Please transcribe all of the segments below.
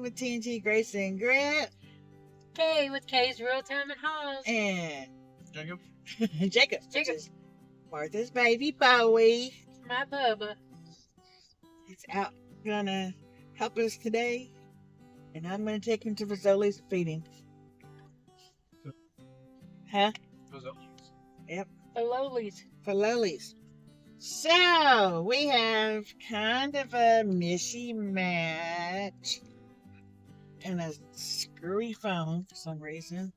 with TNT Grace and Grant. Kaye with Kaye's Real Time and Halls. And Jacob. Jacob. Which is Martha's baby Bowie. My Bubba. He's out gonna help us today. And I'm gonna take him to Rizzoli's feeding. Huh? Yep. The Lowlies. For Lolies. So we have kind of a mishy match and a screwy phone for some reason.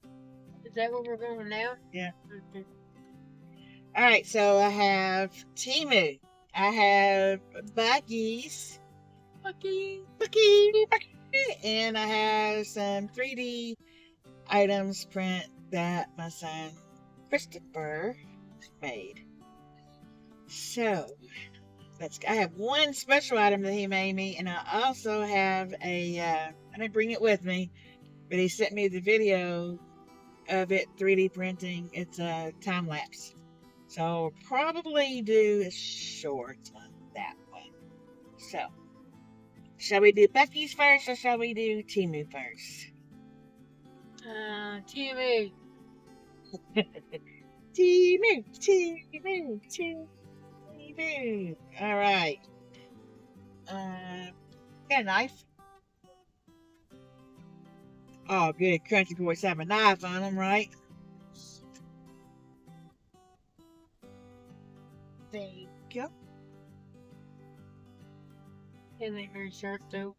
Is that what we're going now? Yeah. Okay. All right, so I have Temu. I have Buc-ee's. Buc-ee. And I have some 3D items print that my son Christopher made. So I have one special item that he made me, and I also have I didn't bring it with me, but he sent me the video of it 3D printing. It's a time lapse, so I'll probably do a short on that one. So, shall we do Buc-ee's first, or shall we do Temu first? Temu. Temu. All right. Got a knife. Oh, good. Country boys have a knife on them, right? Thank you. And they're very sharp too.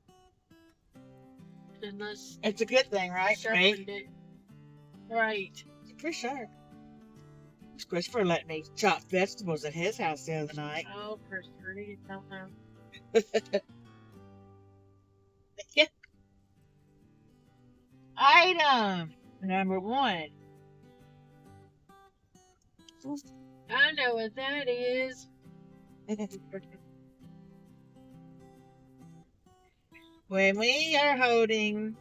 Unless It's a good thing, right? sharpened it. Right. For sure. Christopher let me chop vegetables at his house the other night. Oh, Christopher, you don't know. Yeah. Item number 1. I know what that is. When we are holding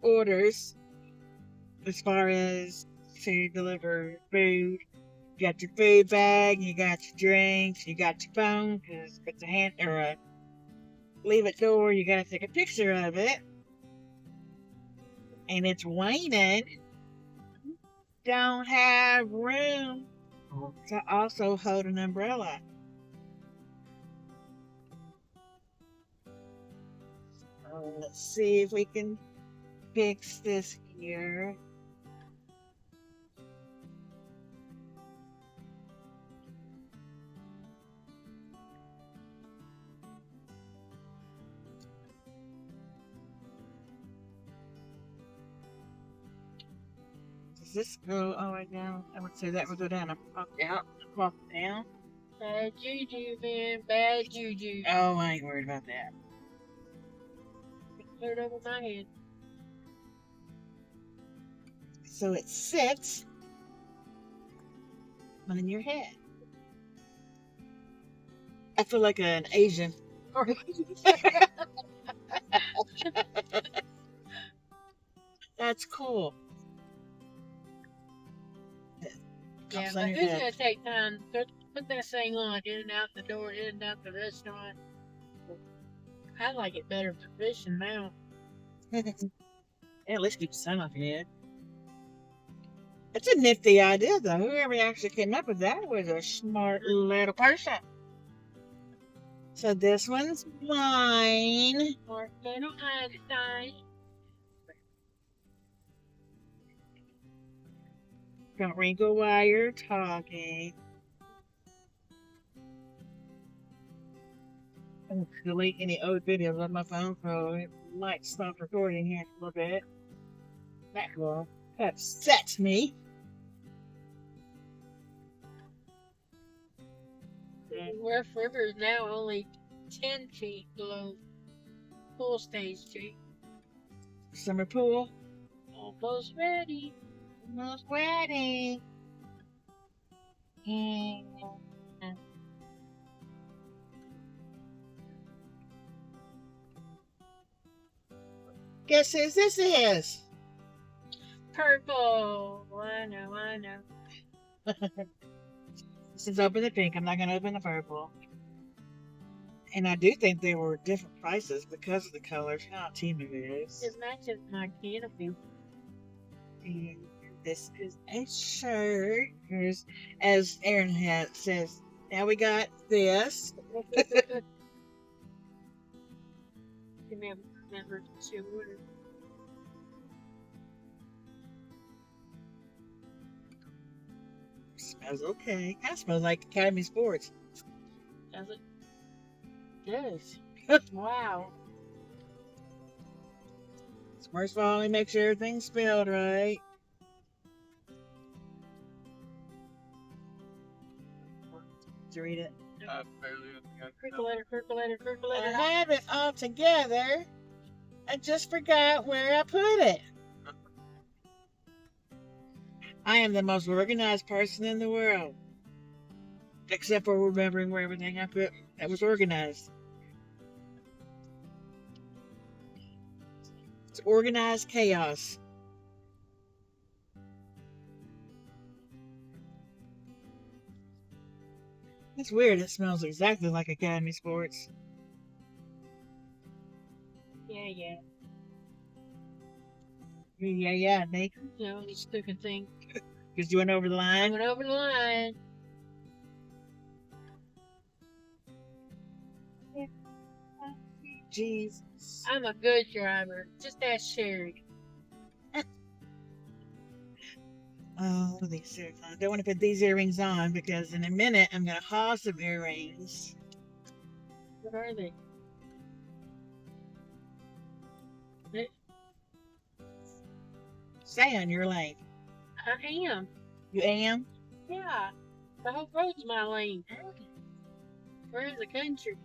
orders, as far as to deliver food, you got your food bag, you got your drinks, you got your phone, because if it's a hand or a leave it door, you gotta take a picture of it. And it's raining. Don't have room to also hold an umbrella. Let's see if we can fix this here. Does this go all the way down? I would say that would go down and pop out, pop down. Bad juju, man. Bad juju. Oh, I ain't worried about that. Put it over my head. So it sits on your head. I feel like an Asian. That's cool. Yeah, Comes but on your who's head. gonna take time to put that thing on, in and out the door, in and out the restaurant? I like it better for fishing now. Yeah, at least keep the sun off your head. It's a nifty idea, though. Whoever actually came up with that was a smart little person. So this one's mine. Or little Einstein. Don't wrinkle while you're talking. I'm going to delete any old videos on my phone, so it might stop recording here a little bit. That will upset me. Rough River is now only 10 feet below pool stage 2. Summer pool. Almost ready. Almost ready. And guess whose this is? Purple. I know. This is open the pink. I'm not going to open the purple. And I do think they were different prices because of the colors. How Temu is. It matches my canopy. And this is a shirt. Here's, as Aaron says, now we got this. Remember to order. Smells okay. Kind of smells like Academy Sports. Does it? Yes. Wow. First of all, let me make sure everything's spelled right. Did you read it? Percolator. I have it all together. I just forgot where I put it. I am the most organized person in the world. Except for remembering where everything I put that was organized. It's organized chaos. It's weird. It smells exactly like Academy Sports. Yeah. Yeah, Nick. No, just took a thing. Because you went over the I line. went over the line. Jesus. I'm a good driver. Just ask Sherry. Oh, these earrings. I don't want to put these earrings on because in a minute I'm going to haul some earrings. What are they? Stay on your lane. I am. You am? Yeah. The whole road's my lane. We're in the country.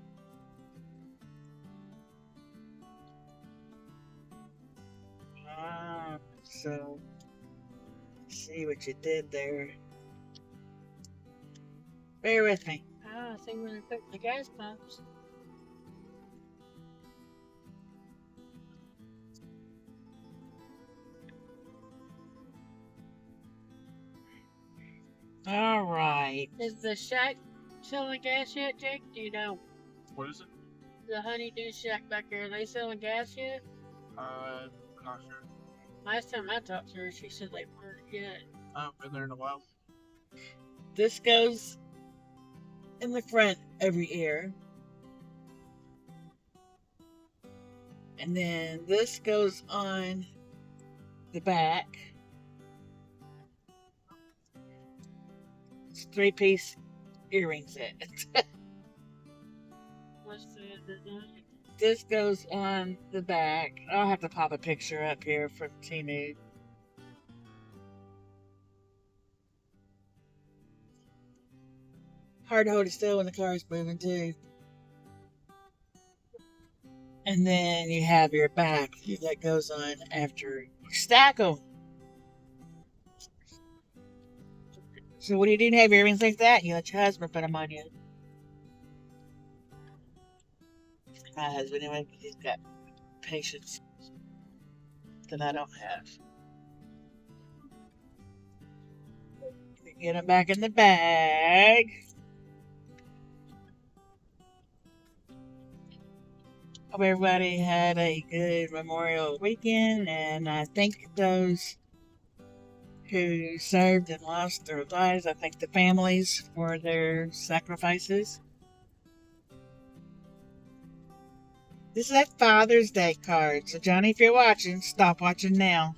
So, see what you did there. Bear with me. I see where they put the gas pumps. All right. Is the shack selling gas yet, Jake? Do you know? What is it? The honeydew shack back there, are they selling gas yet? Not sure. Last time I talked to her, she said they weren't yet. I haven't been there in a while. This goes in the front every ear. And then this goes on the back. It's 3-piece earrings in it. What's the design? This goes on the back. I'll have to pop a picture up here from Temu. Hard to hold it still when the car is moving too. And then you have your back that goes on after you stack them. So when you didn't have earrings like that, you let your husband put them on you. My husband, anyway, he's got patience that I don't have. Get them back in the bag. Hope everybody had a good Memorial weekend, and I thank those who served and lost their lives. I thank the families for their sacrifices. This is a Father's Day card. So, Johnny, if you're watching, stop watching now.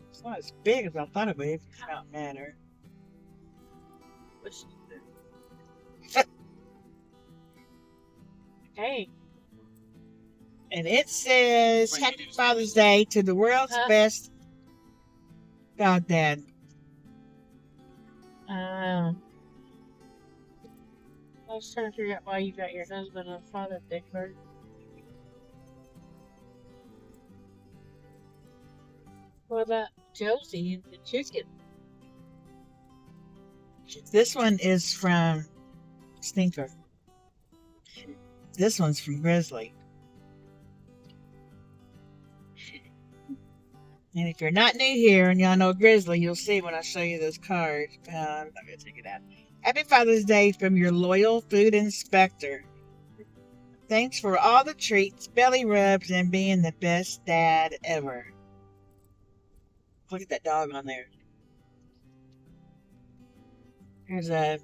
It's not as big as I thought it would be. It don't matter. What's Hey. And it says, Happy Father's Day to the world's best goddad. I was trying to figure out why you got your husband a Father's Day card. What about Josie and the chicken? This one is from Stinker. This one's from Grizzly. And if you're not new here and y'all know Grizzly, you'll see when I show you this card. I'm not going to take it out. Happy Father's Day from your loyal food inspector. Thanks for all the treats, belly rubs, and being the best dad ever. Look at that dog on there. There's a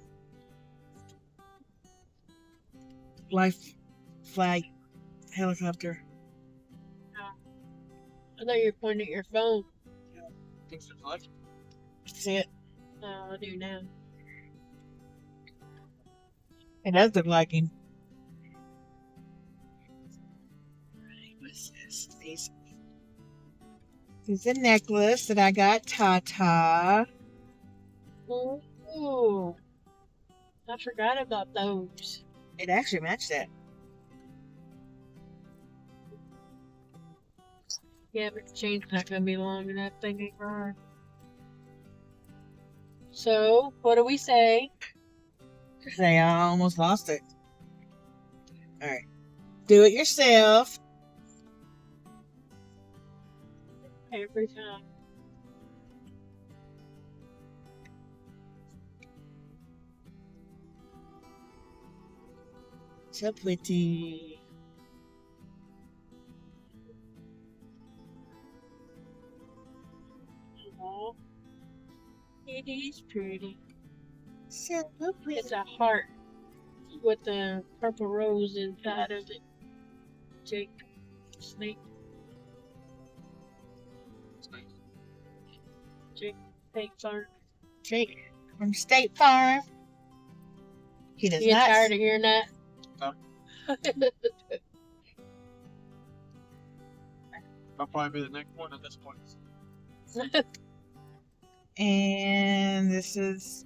life flag helicopter. I thought you were pointing at your phone. Thanks for luck. See it? Oh, I do now. It does look like him. What's this? This is a necklace that I got Tata. Ooh. I forgot about those. It actually matched that. Yeah, but the chain's not going to be long enough thinking for her. So, what do we say? Say I almost lost it. Alright. Do it yourself. Every time. So pretty. Aw. It is pretty. So pretty. It's a heart with a purple rose inside of it. Jake, snake, Jake, snake farm. Jake from State Farm. He does You get not. tired of hearing that? No. I'll probably be the next one at this point. And this is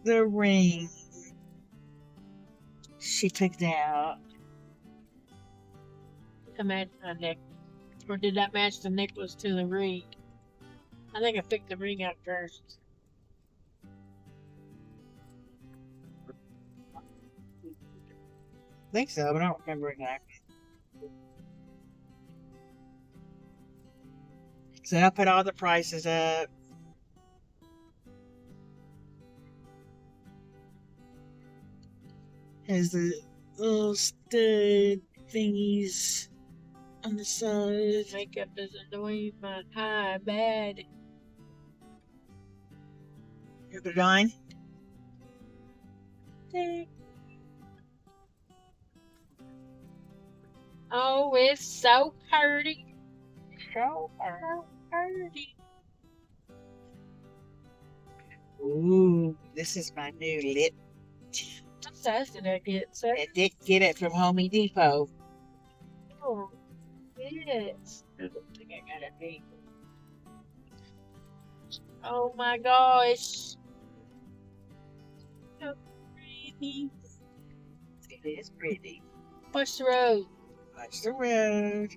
the ring she picked out. To match my neck. Or did that match the necklace to the ring? I think I picked the ring out first. I think so, but I don't remember exactly. So I put all the prices up. Has the little stud thingies on the side. Makeup is annoying my eye bad. You're good on. Oh, it's so pretty. So pretty. Ooh, this is my new lip. What size did I get, sir? I did get it from Home Depot. Oh, yes. I don't think I got it big. Oh my gosh. So pretty. It is pretty. Push the road. Watch the road.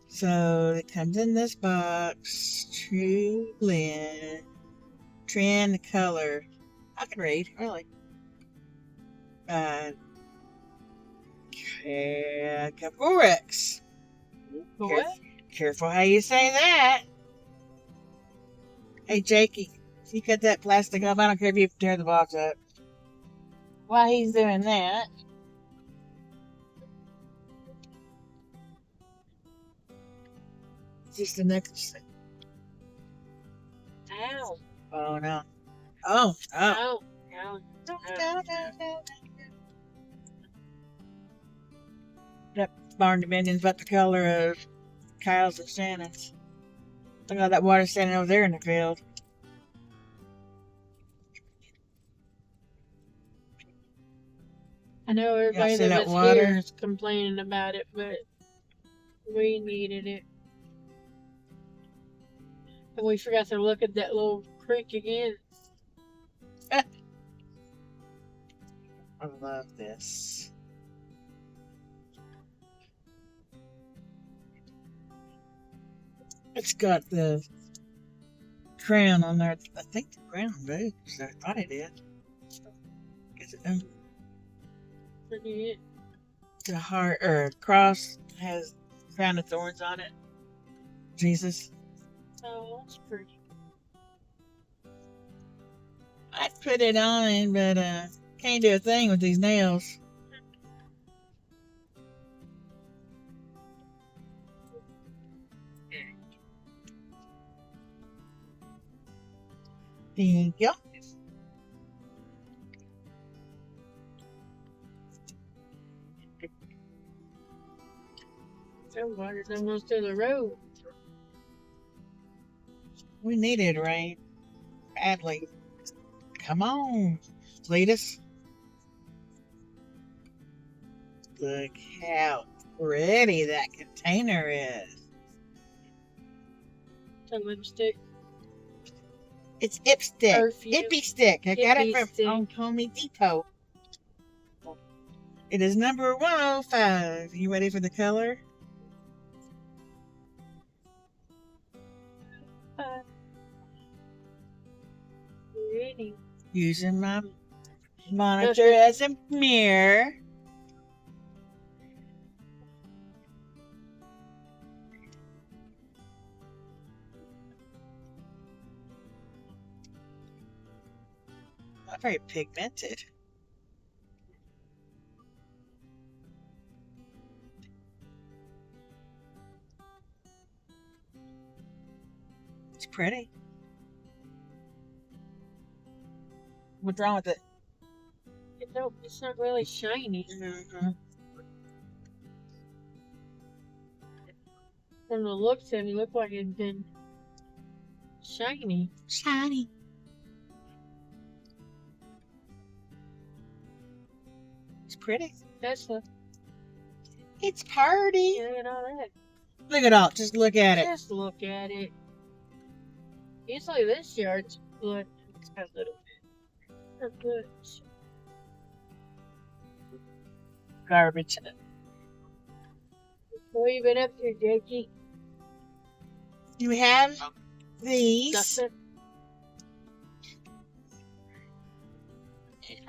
So it comes in this box. True blend. Trend color. I can read, really. Caporex. What? Careful how you say that. Hey, Jakey, you cut that plastic off. I don't care if you tear the box up. While he's doing that, just the necklace. Ow. Oh no. Oh. Ow. Ow. That barn dimension's about the color of Kyle's and Shannon's. Look at all that water standing over there in the field. I know everybody see that that was water? here is complaining about it, but we needed it. And we forgot to look at that little creek again. I love this. It's got the crown on there. I think the crown moves. I thought it did. Guess it doesn't. Pretty The heart or cross has crown of thorns on it. Jesus. Oh, that's pretty. I'd put it on, but can't do a thing with these nails. There you go. Water's almost to the road. We needed rain badly. Come on, Cletus. Look how pretty that container is. Some lipstick. It's Ipstick. Perfume. Ippy Stick. I got it Ippy Stick. from Home Depot. It is number 105. You ready for the color? Pretty. Using my monitor as a mirror. Not very pigmented. It's pretty. What's wrong with it? It's not really shiny. Mm-hmm. From the looks of it, it looked like it'd been shiny. Shiny. It's pretty. Tesla. It's party. Look at all that. Look at all. Just look at it. Just look at it. Usually this yard's good. It's got a little bit. Not good. Garbage. What have you been up to, Jakey? You have these. Nothing.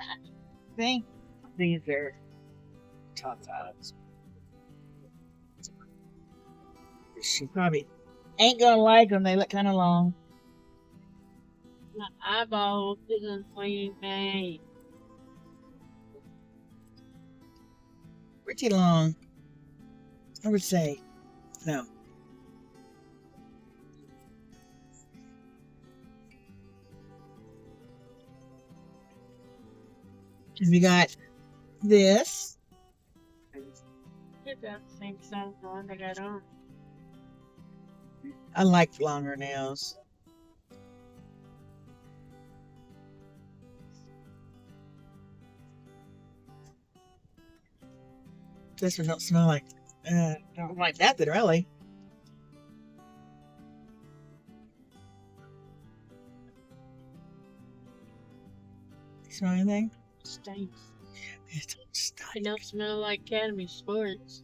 I think these are tatas. She probably ain't gonna like them. They look kind of long. My eyeballs isn't clean, man. Pretty long. I would say no. We got this. It's about the same size as the one I got on. I like longer nails. This one don't smell like don't like nothing really. Smell anything? Stinks. It don't stink. It don't smell like Academy Sports.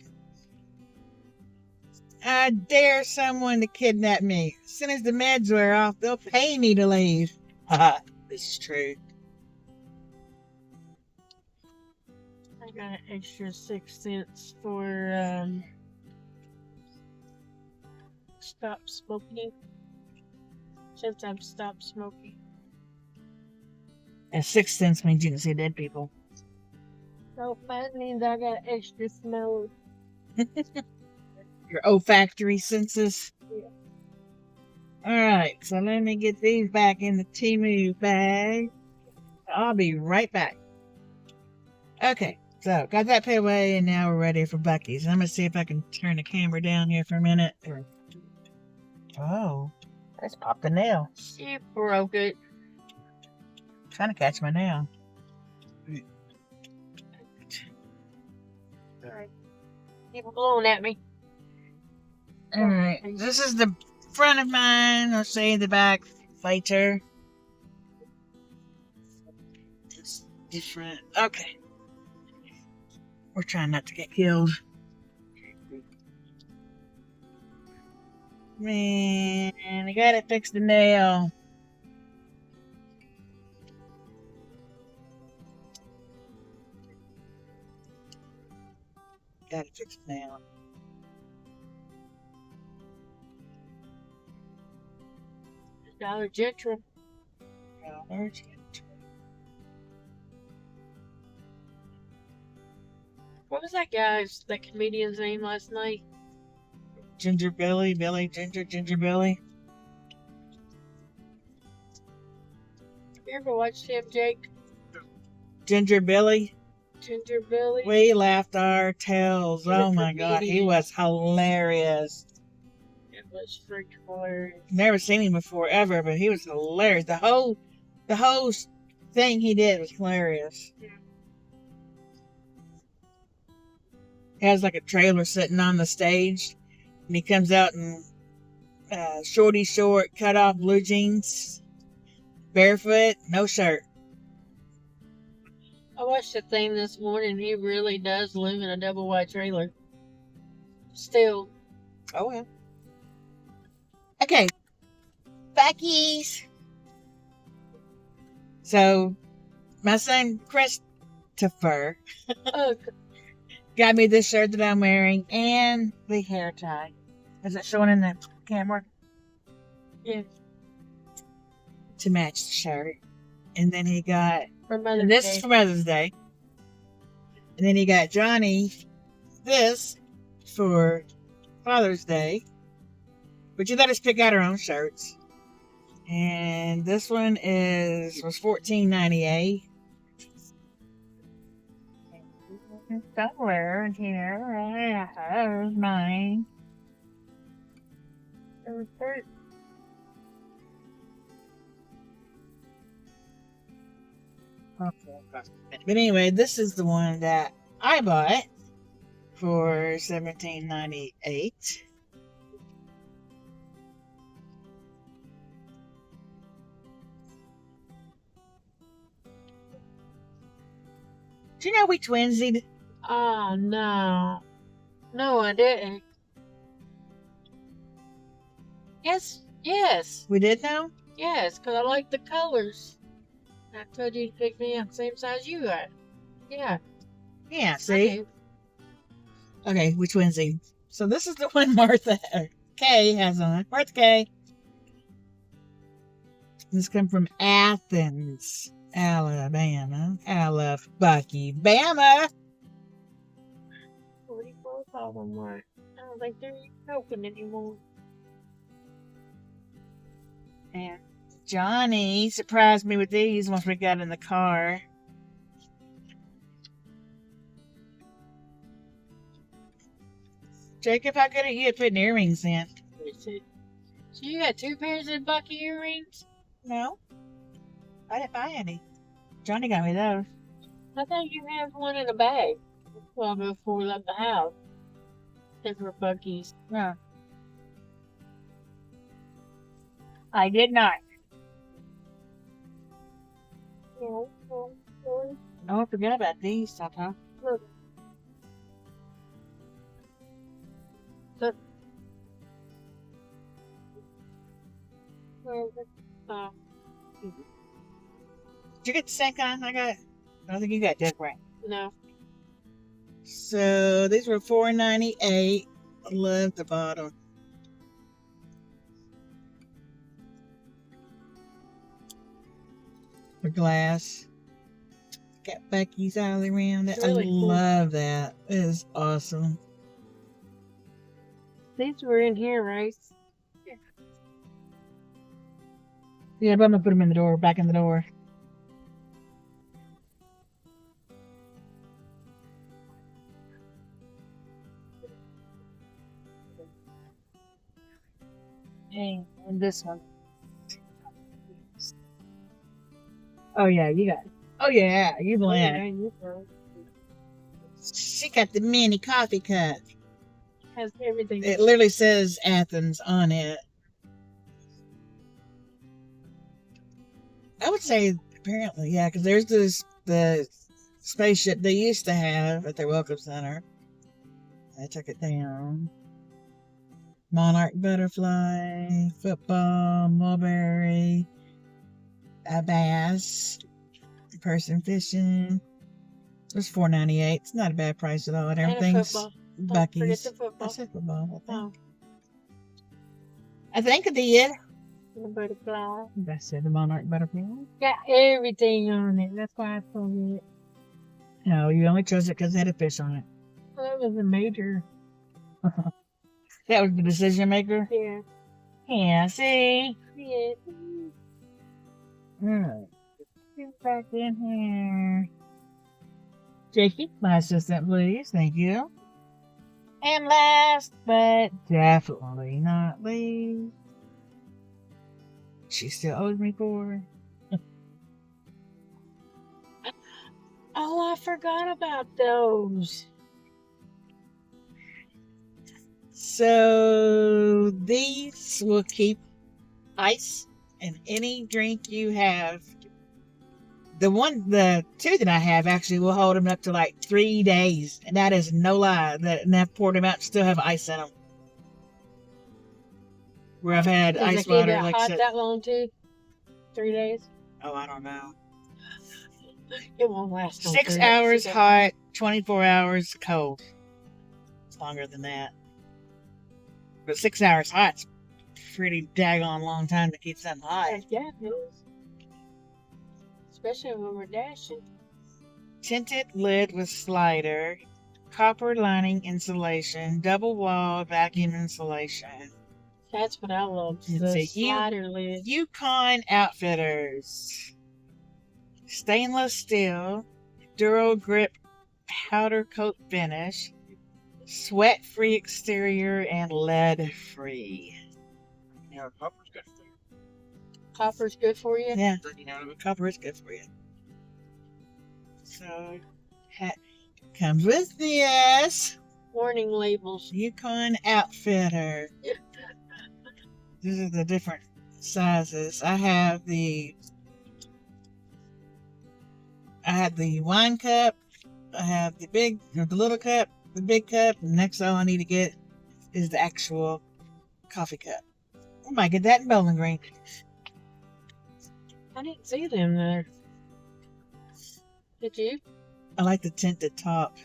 I dare someone to kidnap me. As soon as the meds wear off, they'll pay me to leave. Haha, this is true. I got an extra 6 cents for stop smoking. Since I've stopped smoking. And 6 cents means you can see dead people. So that means I got extra smell. Your olfactory senses. Yeah. Alright, so let me get these back in the Temu bag. I'll be right back. Okay, so got that put away and now we're ready for Buc-ee's. I'm gonna see if I can turn the camera down here for a minute. Oh, that's popped the nail. She broke it. Trying to catch my nail. Alright. Keep blowing at me. Alright, this is the front of mine. I'll say the back later. It's different. Okay. We're trying not to get killed. Man, I gotta fix the nail. Gotta fix the nail. Dollar General. Dollar General. What was that comedian's name last night? Ginger Billy, Ginger Billy. Have you ever watched him, Jake? Ginger Billy. Ginger Billy? We laughed our tails. He's a Oh my God, he comedian. was hilarious. It was freaking hilarious. Never seen him before ever, but he was hilarious. The whole thing he did was hilarious. Yeah. He has like a trailer sitting on the stage, and he comes out in short, cut off blue jeans, barefoot, no shirt. I watched the thing this morning. He really does live in a double wide trailer. Still. Oh yeah. Okay. Buc-ee's. So, my son Christopher Oh, got me this shirt that I'm wearing and the hair tie. Is it showing in the camera? yeah. To match the shirt. And then he got, For Mother's and this Day. is for Mother's Day. And then he got Johnny this for Father's Day. But you let us pick out our own shirts. And this one was $14.98. Somewhere in here, there's mine. But anyway, this is the one that I bought for $17.98. Do you know we twinsied? Oh, no. No, I didn't. Yes. We did know? Yes, because I like the colors. I told you to pick me up same size you got. Yeah. Yeah, see? Okay. Okay, we twinsied. So this is the one Kaye has on. Martha Kaye. This comes from Athens, Alabama. I love Buc-ee, Bama. 44 of them were. I don't think they're open anymore. And Johnny surprised me with these once we got in the car. Jacob, how good are you at putting earrings in? So you got 2 pairs of Buc-ee earrings? No. I didn't buy any. Johnny got me those. I thought you had one in a bag. Well, before we left the house. They were Buc-ee's. No. I did not. Yeah, Oh, I forgot about these, Tata. look. Look. Where is it? Did you get the same kind I got? I don't think you got different. No. So these were $4.98. I love the bottom. The glass. Got Buc-ee's all around it. Really I cool. love that. It is awesome. These were in here, right? Yeah, but I'm gonna put them in the door, back in the door. And this one. Oh yeah, you got it. Oh yeah, you blend. She got the mini coffee cup. Has everything. It literally says Athens on it. I would say apparently, yeah, because there's the spaceship they used to have at their welcome center. I took it down. Monarch butterfly, football, mulberry, a bass, person fishing. It was $4.98. It's not a bad price at all. And everything's Forget Buc-ee's. the football. I said football. Oh. I think I did. The butterfly. That's it, the monarch butterfly. Got everything on it. That's why I pulled it. No, you only chose it because it had a fish on it. Well, that was a major. That was the decision maker? Yeah. Yeah, see? Yeah. Alright. Get back in here. Jakey, my assistant, please. Thank you. And last, but definitely not least, she still owes me 4. Oh, I forgot about those. So these will keep ice in any drink you have. The 2 that I have actually will hold them up to like 3 days, and that is no lie. And I've poured them out and still have ice in them. Where I've had Does ice it keep water, it like I hot said. that long too? 3 days? Oh, I don't know. It won't last. 6 hours hot, 24 hours cold. It's longer than that. But 6 hours hot's pretty daggone long time to keep something hot. Yeah, it is. Especially when we're dashing. Tinted lid with slider, copper lining insulation, double wall vacuum insulation. That's what I love. It's The a slider lid. Yukon Outfitters. Stainless steel, Duro Grip powder coat finish, sweat free exterior, and lead free. Yeah, copper's good for you. Copper's good for you? Yeah, Drinking out of it. copper is good for you. So, comes with this Warning labels. Yukon Outfitter. These are the different sizes. I have the wine cup. I have the little cup, the big cup. The next all I need to get is the actual coffee cup. I might get that in Bowling Green. I didn't see them there. Did you? I like the tinted top.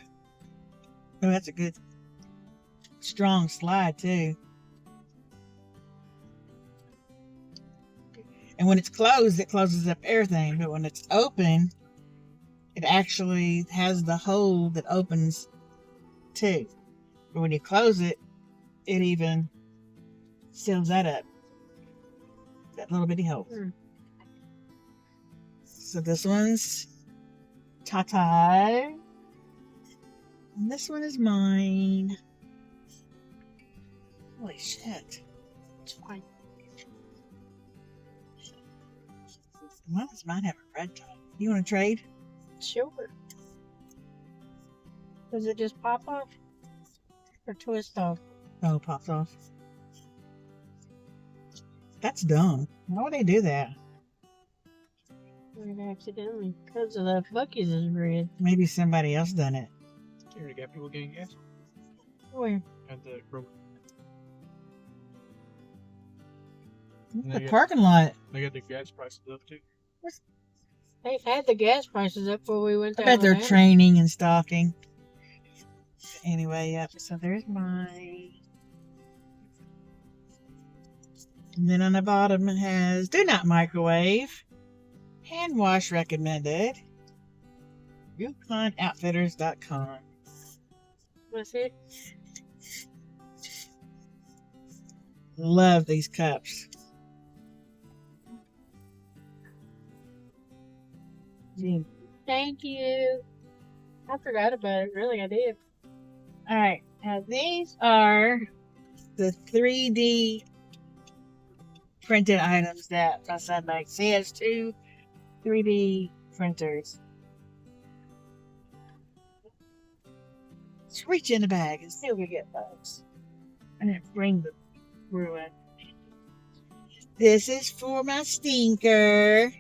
Oh, that's a good, strong slide too. And when it's closed, it closes up everything. But when it's open, it actually has the hole that opens too. But when you close it, it even seals that up. That little bitty hole. Hmm. So this one's Tata. And this one is mine. Holy shit. It's fine. Why does mine have a red top? You want to trade? Sure. Does it just pop off? Or twist off? Oh, it pops off. That's dumb. Why would they do that? Right, accidentally. Because of the Buc-ee's is red. Maybe somebody else done it. You already got people getting gas Where? at the Kroger. The parking lot. They got the gas prices up too. They've had the gas prices up before we went I down. bet they're there. training and stocking. Anyway, yep. So there's mine. And then on the bottom it has do not microwave. Hand wash recommended. UconOutfitters.com. What's it? Love these cups. Thank you. I forgot about it. Really, I did. Alright, now these are the 3D printed items that my son makes. He has 2 3D printers. Let's reach in the bag and see if we get those. And then bring the ruin. This is for my stinker.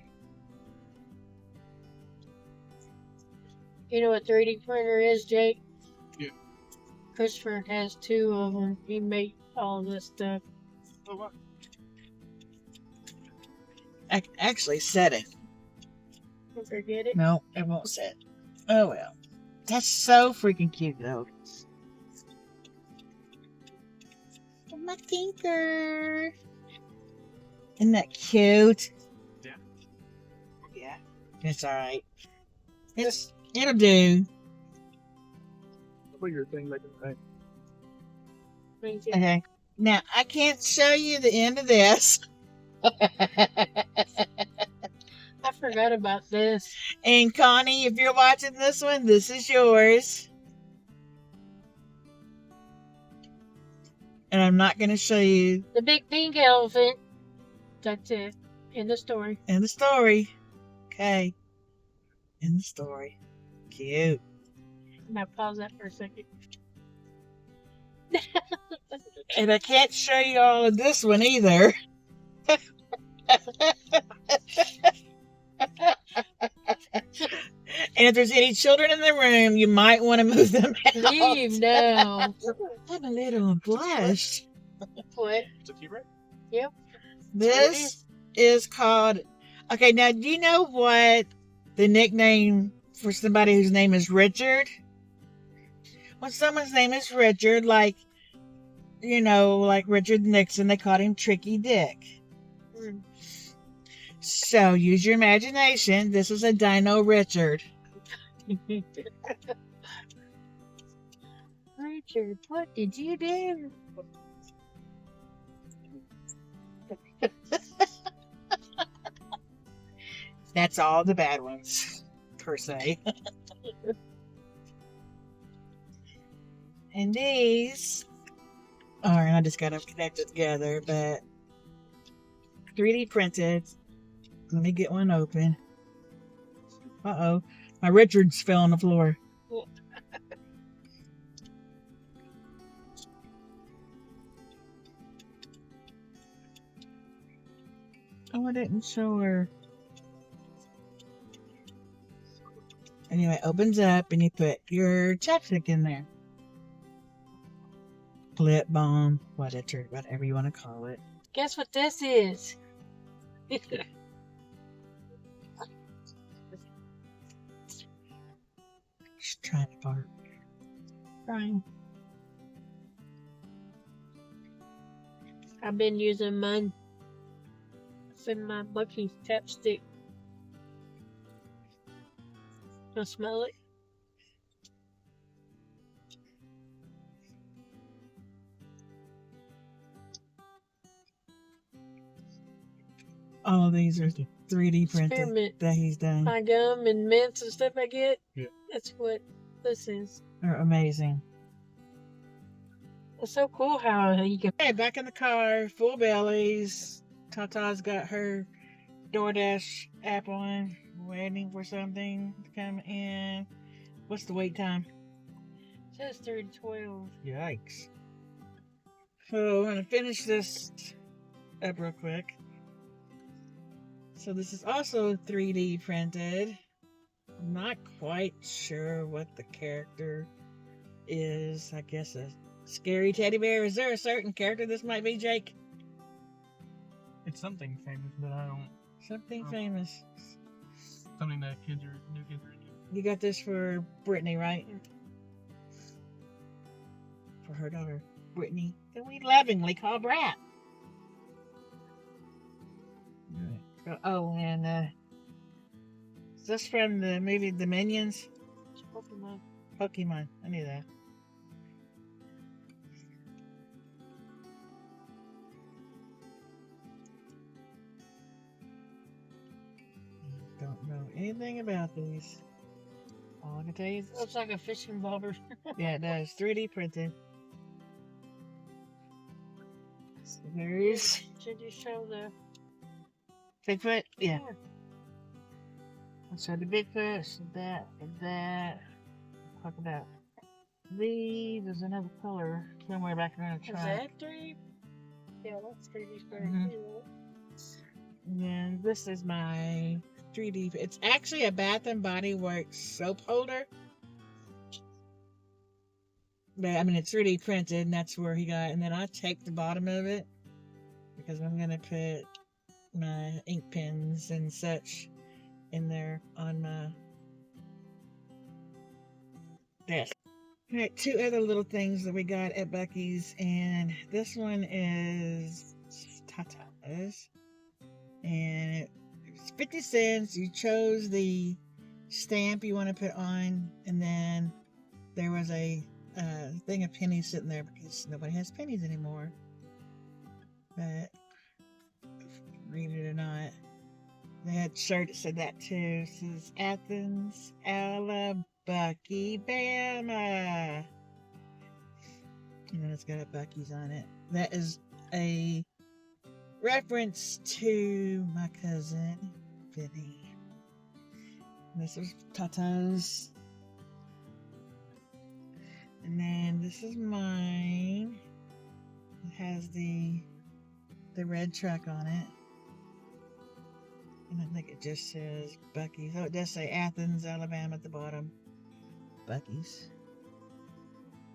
You know what 3D printer is, Jake? Yeah. Christopher has 2 of them. He made all this stuff. Oh, wow. I can actually set it. Don't forget it. No, it won't set. Oh well. That's so freaking cute though. My tinker. Isn't that cute? Yeah. Yeah. It's alright. It'll do. Put your thing like a thing. Thank you. Okay. Now I can't show you the end of this. I forgot about this. And Connie, if you're watching this one, this is yours. And I'm not going to show you The big pink elephant. That's it. In the story. in the story. Okay. In the story. Cute. I'm gonna pause that for a second. And I can't show you all of this one either. And if there's any children in the room, you might want to move them out. Leave now. I'm a little blushed. What? It's a T-Rex? Yep. This is called... Okay, now do you know what the nickname for somebody whose name is Richard? When someone's name is Richard, like, you know, like Richard Nixon, they called him Tricky Dick. Mm. So use your imagination. This is a Dino Richard. Richard, what did you do? That's all the bad ones, per se. And these are, I just got them connected together, but 3D printed. Let me get one open. Uh-oh. My Richards fell on the floor. Oh, I didn't show her. Anyway, it opens up and you put your chapstick in there. Lip balm, whatever you want to call it. Guess what this is? Just trying to bark. Trying. I've been using mine. It's in my Buc-ee chapstick. I'll smell it. All of these are 3D printed Spearmint. that he's done. My gum and mints and stuff I get. Yeah. That's what this is. They're amazing. It's so cool how you can. Okay, back in the car, full bellies. Tata's got her DoorDash app on, waiting for something to come in. What's the wait time? It says 3 to 12. Yikes. So I'm going to finish this up real quick. So this is also 3D printed. I'm not quite sure what the character is. I guess a scary teddy bear. Is there a certain character this might be, Jake? It's something famous, but I don't. Something Oh. famous. Something that new kids are into. You got this for Brittany, right? For her daughter, Brittany, that we lovingly call Brat. Oh, and is this from the movie The Minions? It's Pokemon. Pokemon. I knew that. Don't know anything about these. All I can tell you is, Looks like a fishing bobber. yeah, it does. 3D printed. So there's Should you show the. Bigfoot. Yeah. So the Bigfoot, so that, and that. Talk about these. There's another color somewhere back around the Is trunk. that 3? Yeah, that's 3D printed. Mhm. And then this is my 3D. It's actually a Bath and Body Works soap holder. But I mean, it's 3D printed, and that's where he got. And then I take the bottom of it because I'm gonna put my ink pens and such in there on my desk. All right, 2 other little things that we got at Buc-ee's, and this one is Tata's. and it was 50 cents. You chose the stamp you want to put on, and then there was a thing of pennies sitting there because nobody has pennies anymore. But read it or not, they had a shirt that said that too. It says Athens, Alabama. And then it's got a Buc-ee's on it. That is a reference to my cousin Vinny. And this is Tata's. And then this is mine. It has the red truck on it. And I think it just says Buc-ee's. Oh, it does say Athens, Alabama at the bottom. Buc-ee's.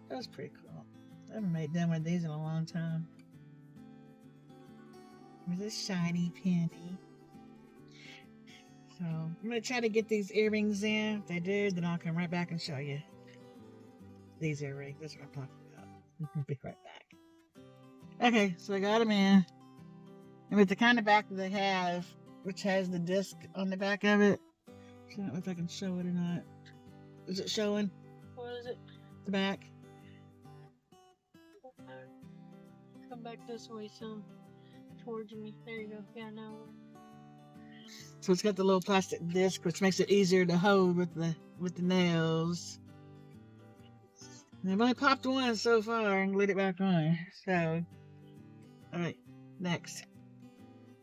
That was pretty cool. I haven't made done with these in a long time. There's a shiny penny. So I'm going to try to get these earrings in. If they do, then I'll come right back and show you these earrings. That's what I'm talking about. I'll be right back. Okay, so I got them in. And with the kind of back that they have, which has the disc on the back of it. I don't know if I can show it or not. Is it showing? What is it? The back? Come back this way some. Towards me. There you go. Yeah, now. So it's got the little plastic disc, which makes it easier to hold with the nails. And I've only popped one so far and glued it back on. So, all right, next.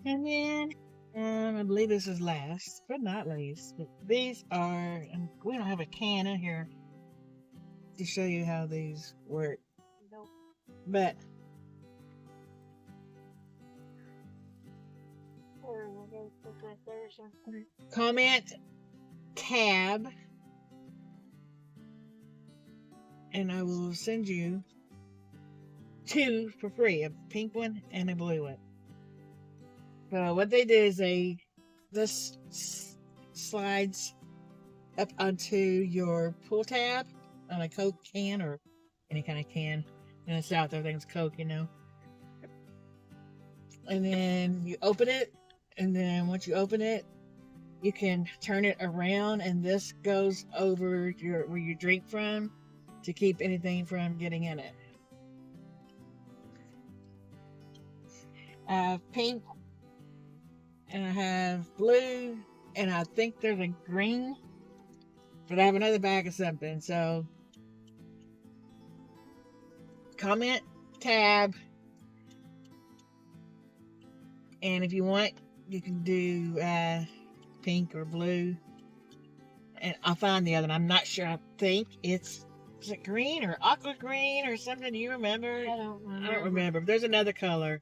And then, I believe this is last, but not least. But these are, and we don't have a can in here to show you how these work. Nope. But comment tab, and I will send you 2 for free, a pink one and a blue one. So what they do is this slides up onto your pull tab on a Coke can or any kind of can. In the South, everything's Coke, you know. And then you open it, and then once you open it, you can turn it around, and this goes over where you drink from to keep anything from getting in it. I have pink, and I have blue, and I think there's a green, but I have another bag of something. So comment tab, and if you want, you can do pink or blue, and I'll find the other one. I'm not sure. I think is it green or aqua green or something? Do you remember? I don't remember. I don't remember. There's another color,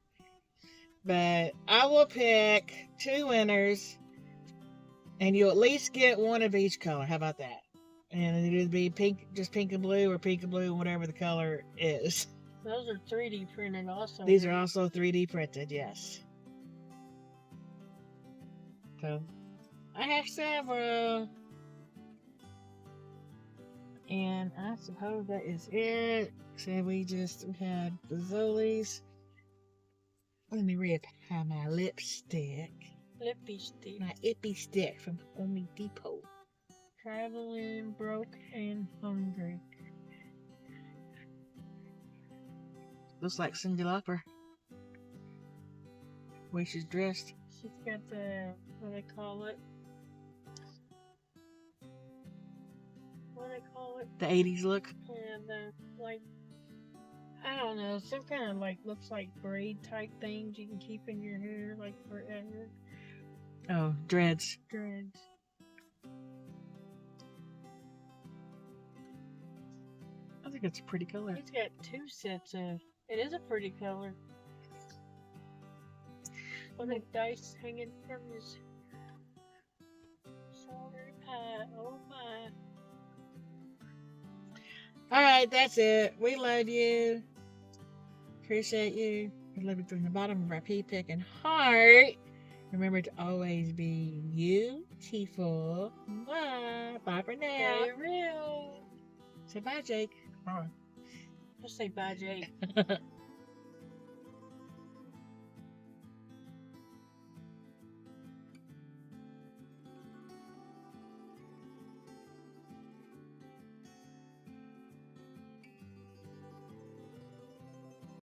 but I will pick 2 winners, and you'll at least get one of each color. How about that? And it'll either be pink, just pink and blue, or pink and blue, whatever the color is. Those are 3D printed also. These are also 3D printed, yes. So, I have several. And I suppose that is it. So we just had the Zolies. Let me reapply my lipstick. Lippy stick. My ippy stick from Home Depot. Traveling, broke, and hungry. Looks like Cyndi Lauper. The way she's dressed. She's got the, what do they call it? What do they call it? The 80s look. Yeah, the, like, I don't know, some kind of, like, looks like braid type things you can keep in your hair, like, forever. Oh, dreads. Dreads. I think it's a pretty color. He's got 2 sets of, it is a pretty color. With a dice hanging from his celery pie. Oh my. Alright, that's it. We love you. Appreciate you. We love you from the bottom of our pea-picking heart. Remember to always be beautiful. Bye. Bye for now. Stay real. Say bye, Jake. Alright. Just say bye, Jake.